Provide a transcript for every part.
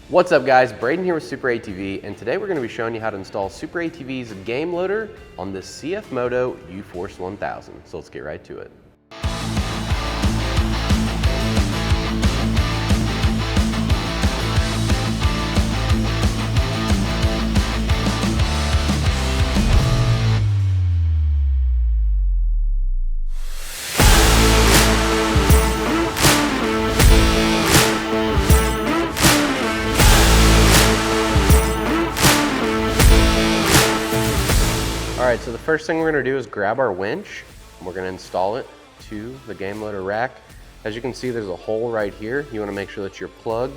What's up guys, Braden here with SuperATV, and today we're going to be showing you how to install SuperATV's game loader on the CFMoto UForce 1000. So let's get right to it. Alright, so the first thing we're going to do is grab our winch, and we're going to install it to the game loader rack. As you can see, there's a hole right here. You want to make sure that your plug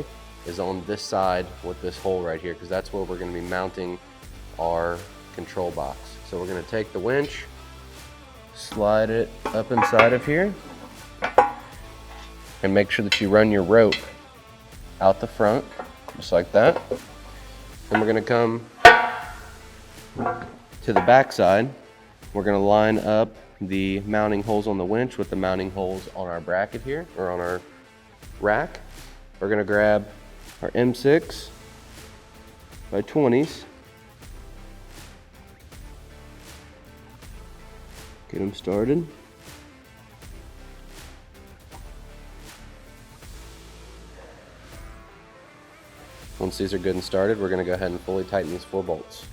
is on this side with this hole right here, because that's where we're going to be mounting our control box. So we're going to take the winch, slide it up inside of here, and make sure that you run your rope out the front, just like that. Then we're going to come to the back side. We're going to line up the mounting holes on the winch with the mounting holes on our bracket here, or on our rack. We're going to grab our M6 by 20s, get them started. Once these are good and started, we're going to go ahead and fully tighten these 4 bolts.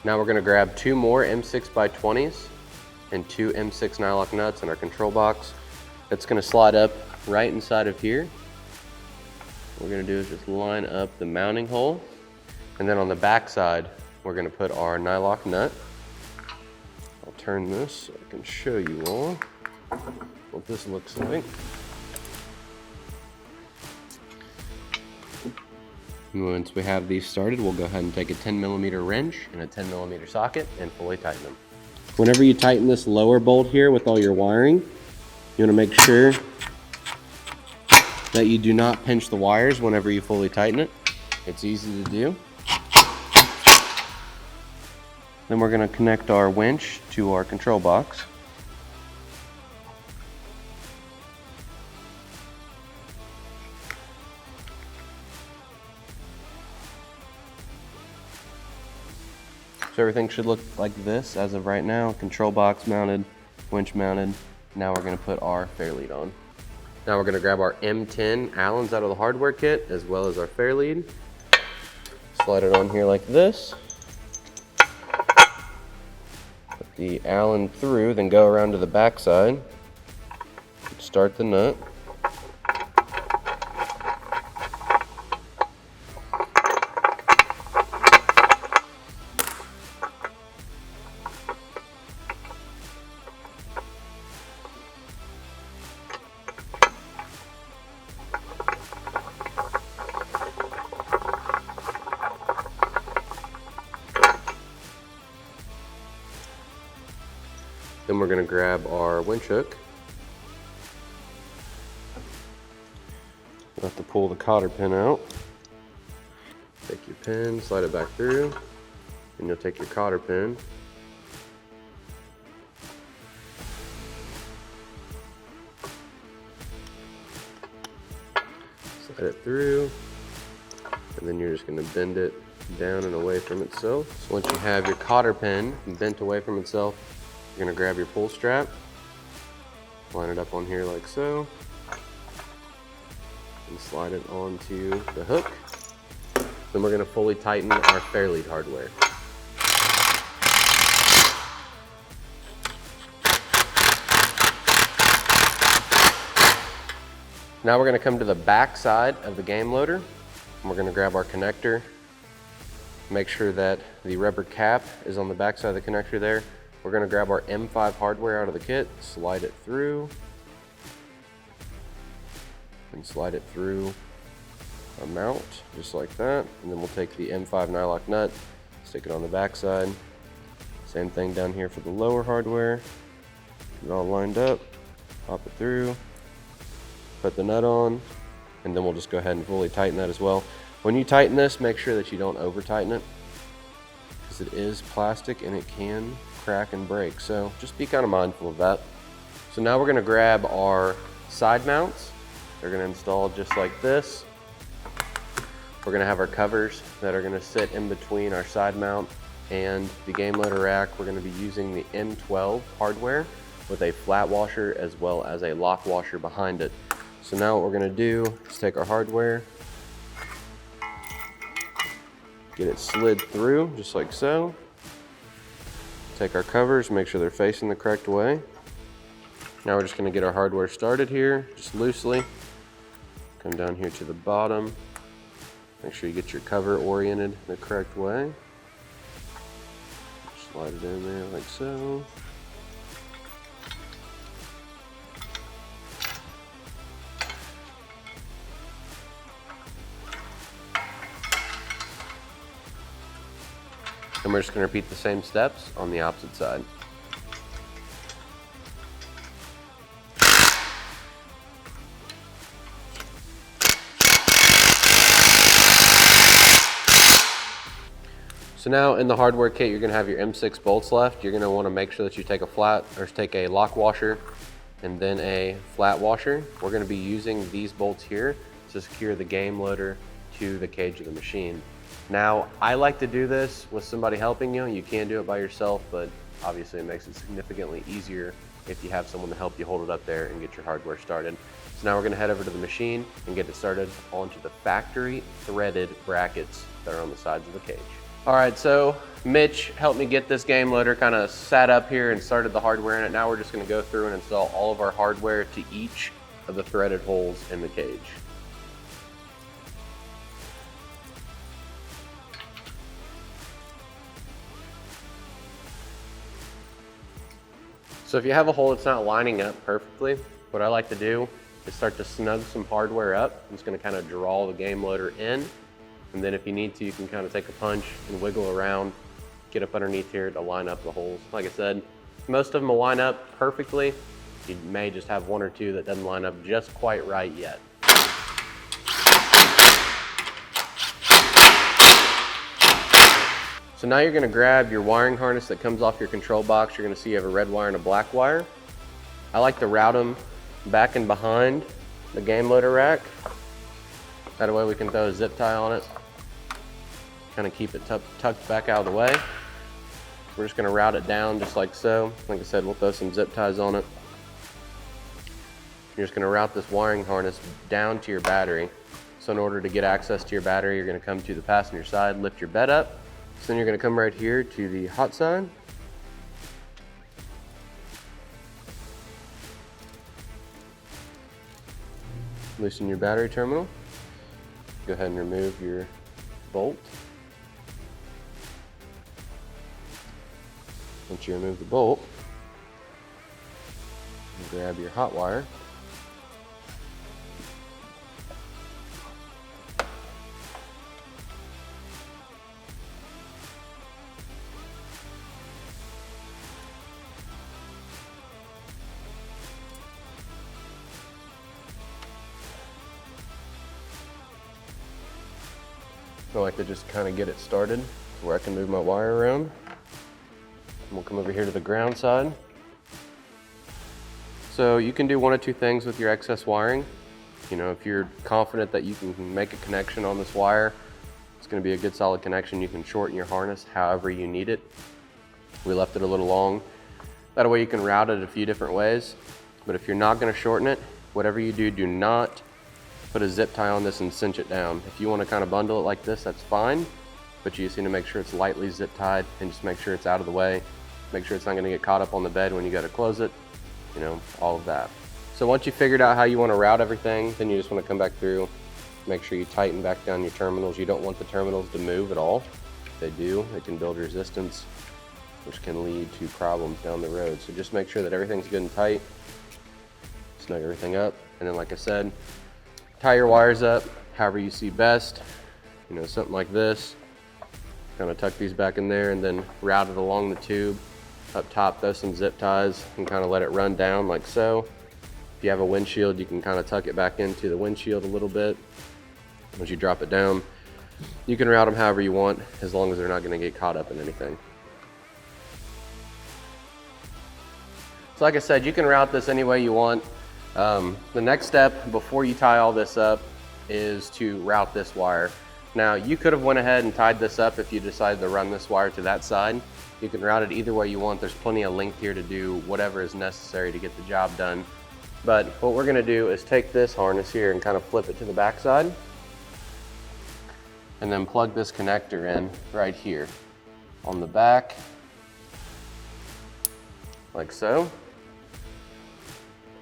Now we're going to grab 2 more M6 by 20s and 2 M6 nylock nuts in our control box. It's going to slide up right inside of here. What we're going to do is just line up the mounting hole, and then on the back side we're going to put our nylock nut. I'll turn this so I can show you all what this looks like. Once we have these started, we'll go ahead and take a 10mm wrench and a 10mm socket and fully tighten them. Whenever you tighten this lower bolt here with all your wiring, you want to make sure that you do not pinch the wires whenever you fully tighten it. It's easy to do. Then we're going to connect our winch to our control box. So everything should look like this as of right now. Control box mounted, winch mounted. Now we're going to put our fair lead on. Now we're going to grab our M10 Allens out of the hardware kit, as well as our fair lead. Slide it on here like this. Put the Allen through, then go around to the back side. Start the nut. Then we're going to grab our winch hook. You'll have to pull the cotter pin out. Take your pin, slide it back through, and you'll take your cotter pin. Slide it through, and then you're just going to bend it down and away from itself. So once you have your cotter pin bent away from itself, you're going to grab your pull strap, line it up on here like so, and slide it onto the hook. Then we're going to fully tighten our fair lead hardware. Now we're going to come to the back side of the game loader, and we're going to grab our connector. Make sure that the rubber cap is on the back side of the connector there. We're going to grab our M5 hardware out of the kit, slide it through, and slide it through our mount, just like that. And then we'll take the M5 nylock nut, stick it on the back side. Same thing down here for the lower hardware. Get it all lined up, pop it through, put the nut on, and then we'll just go ahead and fully tighten that as well. When you tighten this, make sure that you don't over tighten it, because it is plastic and it can crack and break. So just be kind of mindful of that. So now we're gonna grab our side mounts. They're gonna install just like this. We're gonna have our covers that are gonna sit in between our side mount and the game loader rack. We're gonna be using the M12 hardware with a flat washer as well as a lock washer behind it. So now what we're gonna do is take our hardware, get it slid through just like so. Take our covers, make sure they're facing the correct way. Now we're just gonna get our hardware started here, just loosely. Come down here to the bottom. Make sure you get your cover oriented the correct way. Slide it in there like so. And we're just gonna repeat the same steps on the opposite side. So now in the hardware kit, you're gonna have your M6 bolts left. You're gonna wanna make sure that you take a lock washer and then a flat washer. We're gonna be using these bolts here to secure the game loader to the cage of the machine. Now, I like to do this with somebody helping you. You can do it by yourself, but obviously it makes it significantly easier if you have someone to help you hold it up there and get your hardware started. So now we're gonna head over to the machine and get it started onto the factory threaded brackets that are on the sides of the cage. All right, so Mitch helped me get this game loader kind of sat up here and started the hardware in it. Now we're just gonna go through and install all of our hardware to each of the threaded holes in the cage. So if you have a hole that's not lining up perfectly, what I like to do is start to snug some hardware up. I'm just gonna kind of draw the game loader in. And then if you need to, you can kind of take a punch and wiggle around, get up underneath here to line up the holes. Like I said, most of them will line up perfectly. You may just have one or two that doesn't line up just quite right yet. So now you're gonna grab your wiring harness that comes off your control box. You're gonna see you have a red wire and a black wire. I like to route them back and behind the game loader rack. That way we can throw a zip tie on it. Kind of keep it tucked back out of the way. We're just gonna route it down just like so. Like I said, we'll throw some zip ties on it. You're just gonna route this wiring harness down to your battery. So in order to get access to your battery, you're gonna come to the passenger side, lift your bed up. So then you're gonna come right here to the hot side. Loosen your battery terminal. Go ahead and remove your bolt. Once you remove the bolt, you grab your hot wire. I like to just kind of get it started where I can move my wire around. We'll come over here to the ground side. So you can do one of two things with your excess wiring. You know, if you're confident that you can make a connection on this wire, it's going to be a good solid connection. You can shorten your harness however you need it. We left it a little long. That way you can route it a few different ways. But if you're not going to shorten it, whatever you do, do not put a zip tie on this and cinch it down. If you want to kind of bundle it like this, that's fine. But you just need to make sure it's lightly zip tied and just make sure it's out of the way. Make sure it's not going to get caught up on the bed when you got to close it. You know, all of that. So once you figured out how you want to route everything, then you just want to come back through, make sure you tighten back down your terminals. You don't want the terminals to move at all. If they do, they can build resistance, which can lead to problems down the road. So just make sure that everything's good and tight. Snug everything up. And then like I said, tie your wires up however you see best. You know, something like this. Kind of tuck these back in there and then route it along the tube. Up top, throw some zip ties and kind of let it run down like so. If you have a windshield, you can kind of tuck it back into the windshield a little bit. Once you drop it down, You can route them however you want, as long as they're not going to get caught up in anything. So like I said, you can route this any way you want. The next step before you tie all this up is to route this wire. Now, you could have went ahead and tied this up if you decided to run this wire to that side. You can route it either way you want. There's plenty of length here to do whatever is necessary to get the job done. But what we're gonna do is take this harness here and kind of flip it to the back side, and then plug this connector in right here on the back, like so.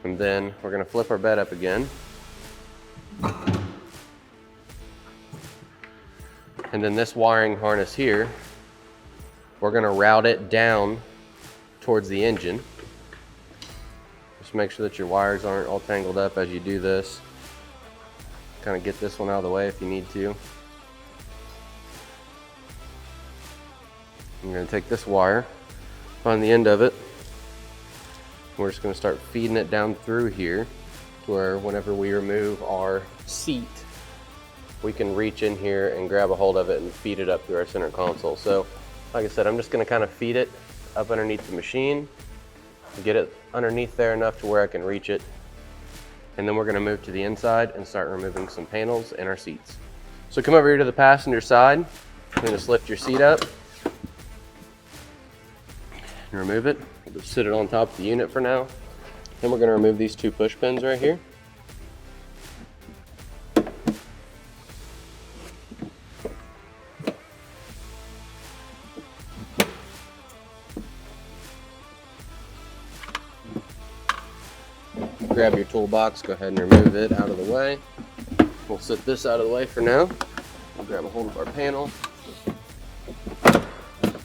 And then we're gonna flip our bed up again. And then this wiring harness here, we're gonna route it down towards the engine. Just make sure that your wires aren't all tangled up as you do this. Kind of get this one out of the way if you need to. I'm gonna take this wire, find the end of it. We're just gonna start feeding it down through here to where whenever we remove our seat, we can reach in here and grab a hold of it and feed it up through our center console. So like I said, I'm just gonna kind of feed it up underneath the machine, get it underneath there enough to where I can reach it. And then we're gonna move to the inside and start removing some panels and our seats. So come over here to the passenger side, and just lift your seat up and remove it. We'll just sit it on top of the unit for now. Then we're gonna remove these two push pins right here. Grab your toolbox, go ahead and remove it out of the way. We'll set this out of the way for now. We'll grab a hold of our panel,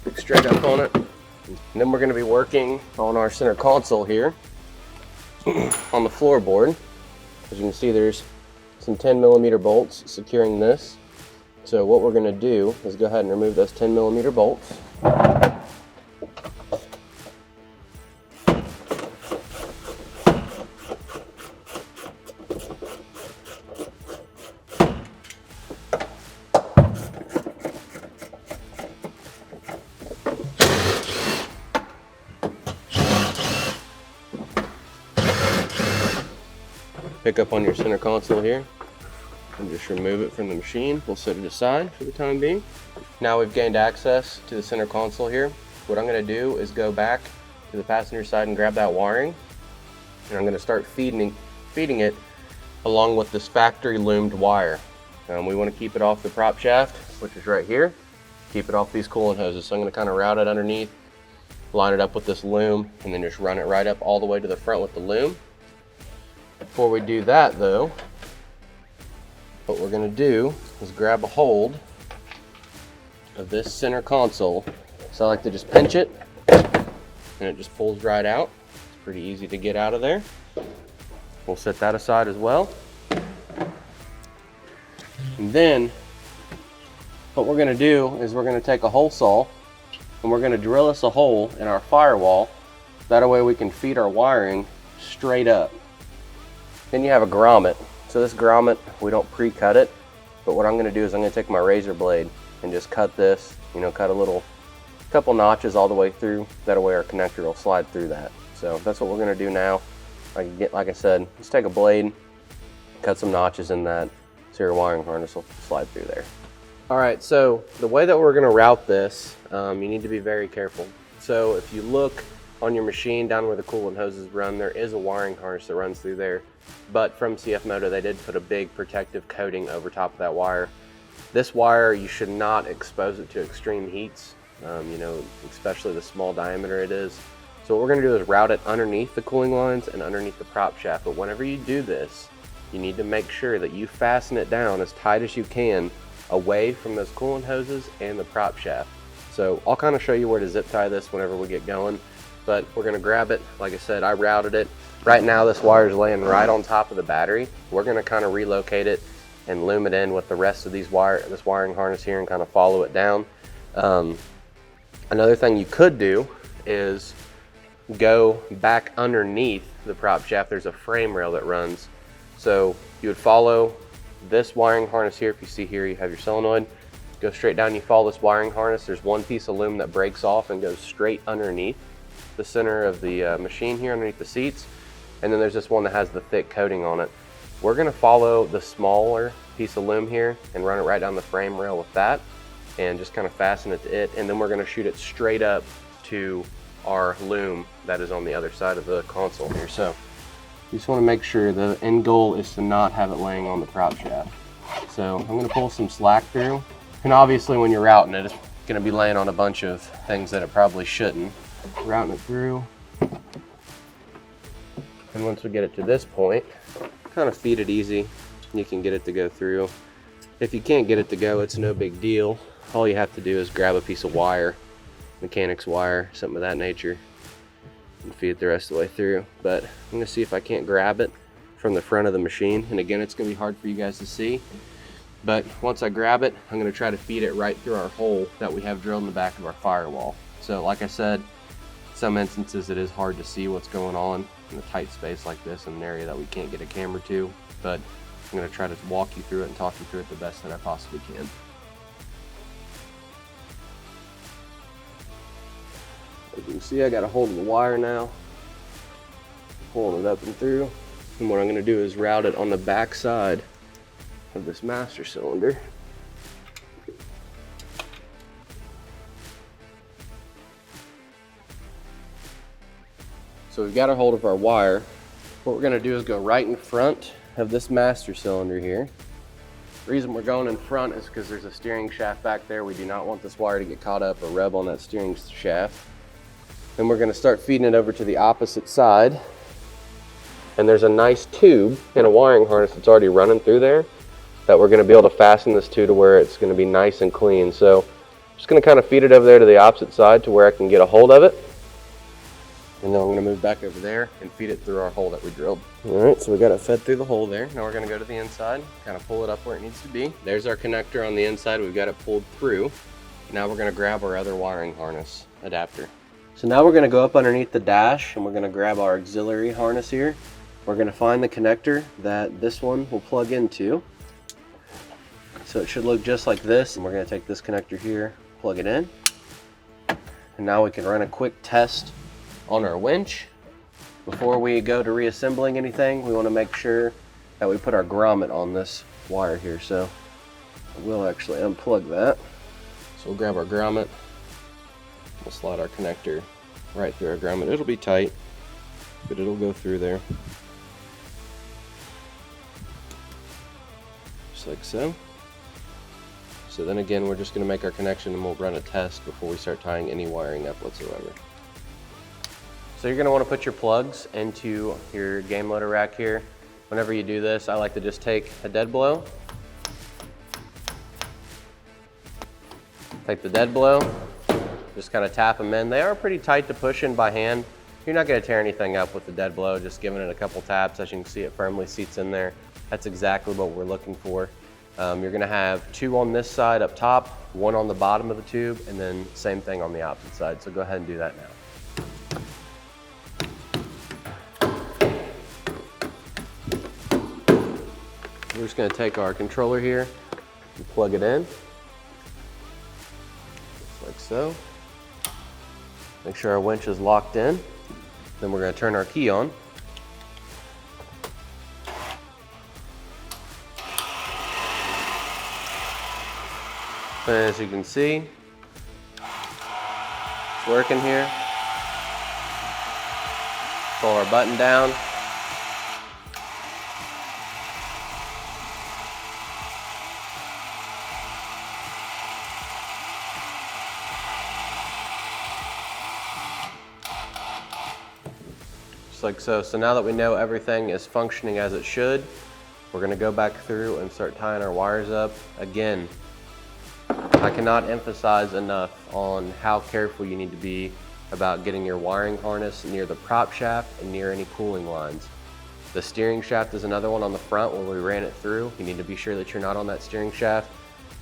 look straight up on it. And then we're going to be working on our center console here on the floorboard. As you can see, there's some 10mm bolts securing this. So what we're going to do is go ahead and remove those 10mm bolts. Pick up on your center console here and just remove it from the machine. We'll set it aside for the time being. Now we've gained access to the center console here. What I'm going to do is go back to the passenger side and grab that wiring, and I'm going to start feeding it along with this factory loomed wire. We want to keep it off the prop shaft, which is right here. Keep it off these coolant hoses. So I'm going to kind of route it underneath, line it up with this loom, and then just run it right up all the way to the front with the loom. Before we do that though, what we're going to do is grab a hold of this center console. So I like to just pinch it and it just pulls right out. It's pretty easy to get out of there. We'll set that aside as well. And then what we're going to do is we're going to take a hole saw and we're going to drill us a hole in our firewall. That way we can feed our wiring straight up. Then you have a grommet. So this grommet, we don't pre-cut it, but what I'm going to do is I'm going to take my razor blade and just cut this, cut a couple notches all the way through. That way our connector will slide through that. So that's what we're going to do now. Like I said, just take a blade, cut some notches in that, so your wiring harness will slide through there. All right, so the way that we're going to route this, you need to be very careful. So if you look on your machine down where the coolant hoses run, there is a wiring harness that runs through there. But from CFMoto, they did put a big protective coating over top of that wire. This wire, you should not expose it to extreme heats, especially the small diameter it is. So what we're going to do is route it underneath the cooling lines and underneath the prop shaft. But whenever you do this, you need to make sure that you fasten it down as tight as you can away from those coolant hoses and the prop shaft. So I'll kind of show you where to zip tie this whenever we get going. But we're going to grab it. Like I said, I routed it. Right now this wire is laying right on top of the battery. We're going to kind of relocate it and loom it in with the rest of this wiring harness here and kind of follow it down. Another thing you could do is go back underneath the prop shaft. There's a frame rail that runs. So you would follow this wiring harness here. If you see here, you have your solenoid. Go straight down, you follow this wiring harness. There's one piece of loom that breaks off and goes straight underneath the center of the machine here, underneath the seats. And then there's this one that has the thick coating on it. We're gonna follow the smaller piece of loom here and run it right down the frame rail with that and just kind of fasten it to it. And then we're gonna shoot it straight up to our loom that is on the other side of the console here. So you just wanna make sure the end goal is to not have it laying on the prop shaft. So I'm gonna pull some slack through. And obviously when you're routing it, it's gonna be laying on a bunch of things that it probably shouldn't. Routing it through. And once we get it to this point, kind of feed it easy. You can get it to go through. If you can't get it to go, it's no big deal. All you have to do is grab a piece of wire, mechanics wire, something of that nature, and feed it the rest of the way through. But I'm gonna see if I can't grab it from the front of the machine. And again, it's gonna be hard for you guys to see. But once I grab it, I'm gonna try to feed it right through our hole that we have drilled in the back of our firewall. So like I said, some instances it is hard to see what's going on in a tight space like this in an area that we can't get a camera to, but I'm gonna try to walk you through it and talk you through it the best that I possibly can. As you can see, I got a hold of the wire now, pulling it up and through. And what I'm gonna do is route it on the back side of this master cylinder. So we've got a hold of our wire. What we're gonna do is go right in front of this master cylinder here. The reason we're going in front is because there's a steering shaft back there. We do not want this wire to get caught up or rub on that steering shaft. Then we're gonna start feeding it over to the opposite side. And there's a nice tube and a wiring harness that's already running through there that we're gonna be able to fasten this to where it's gonna be nice and clean. So I'm just gonna kind of feed it over there to the opposite side to where I can get a hold of it. And then I'm gonna move back over there and feed it through our hole that we drilled. All right, so we got it fed through the hole there. Now we're gonna go to the inside, kind of pull it up where it needs to be. There's our connector on the inside. We've got it pulled through. Now we're gonna grab our other wiring harness adapter. So now we're gonna go up underneath the dash and we're gonna grab our auxiliary harness here. We're gonna find the connector that this one will plug into. So it should look just like this. And we're gonna take this connector here, plug it in. And now we can run a quick test on our winch. Before we go to reassembling anything, we wanna make sure that we put our grommet on this wire here. So we'll actually unplug that. So we'll grab our grommet. We'll slide our connector right through our grommet. It'll be tight, but it'll go through there. Just like so. So then again, we're just gonna make our connection and we'll run a test before we start tying any wiring up whatsoever. So you're gonna wanna put your plugs into your game loader rack here. Whenever you do this, I like to just take a dead blow. Take the dead blow, just kind of tap them in. They are pretty tight to push in by hand. You're not gonna tear anything up with the dead blow, just giving it a couple taps. As you can see, it firmly seats in there. That's exactly what we're looking for. You're gonna have 2 on this side up top, 1 on the bottom of the tube, and then same thing on the opposite side. So go ahead and do that now. We're just gonna take our controller here and plug it in, just like so. Make sure our winch is locked in. Then we're gonna turn our key on. And as you can see, it's working here. Pull our button down. Just like so. So now that we know everything is functioning as it should, we're gonna go back through and start tying our wires up. Again, I cannot emphasize enough on how careful you need to be about getting your wiring harness near the prop shaft and near any cooling lines. The steering shaft is another one on the front where we ran it through. You need to be sure that you're not on that steering shaft.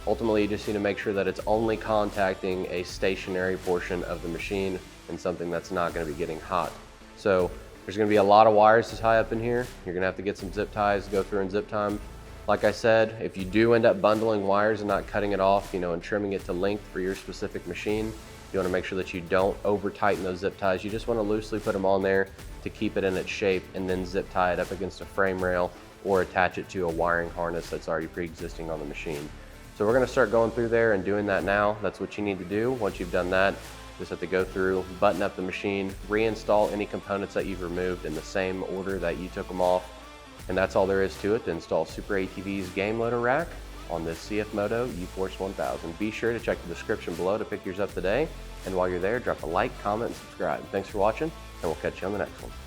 Ultimately, you just need to make sure that it's only contacting a stationary portion of the machine and something that's not going to be getting hot. So there's going to be a lot of wires to tie up in here. You're going to have to get some zip ties, go through and zip tie them. Like I said, if you do end up bundling wires and not cutting it off, and trimming it to length for your specific machine, you want to make sure that you don't over tighten those zip ties. You just want to loosely put them on there to keep it in its shape, and then zip tie it up against a frame rail or attach it to a wiring harness that's already pre-existing on the machine. So we're going to start going through there and doing that now. That's what you need to do. Once you've done that, just have to go through, button up the machine, reinstall any components that you've removed in the same order that you took them off. And that's all there is to it to install SuperATV's game loader rack on this CFMoto UForce 1000. Be sure to check the description below to pick yours up today. And while you're there, drop a like, comment, and subscribe. Thanks for watching, and we'll catch you on the next one.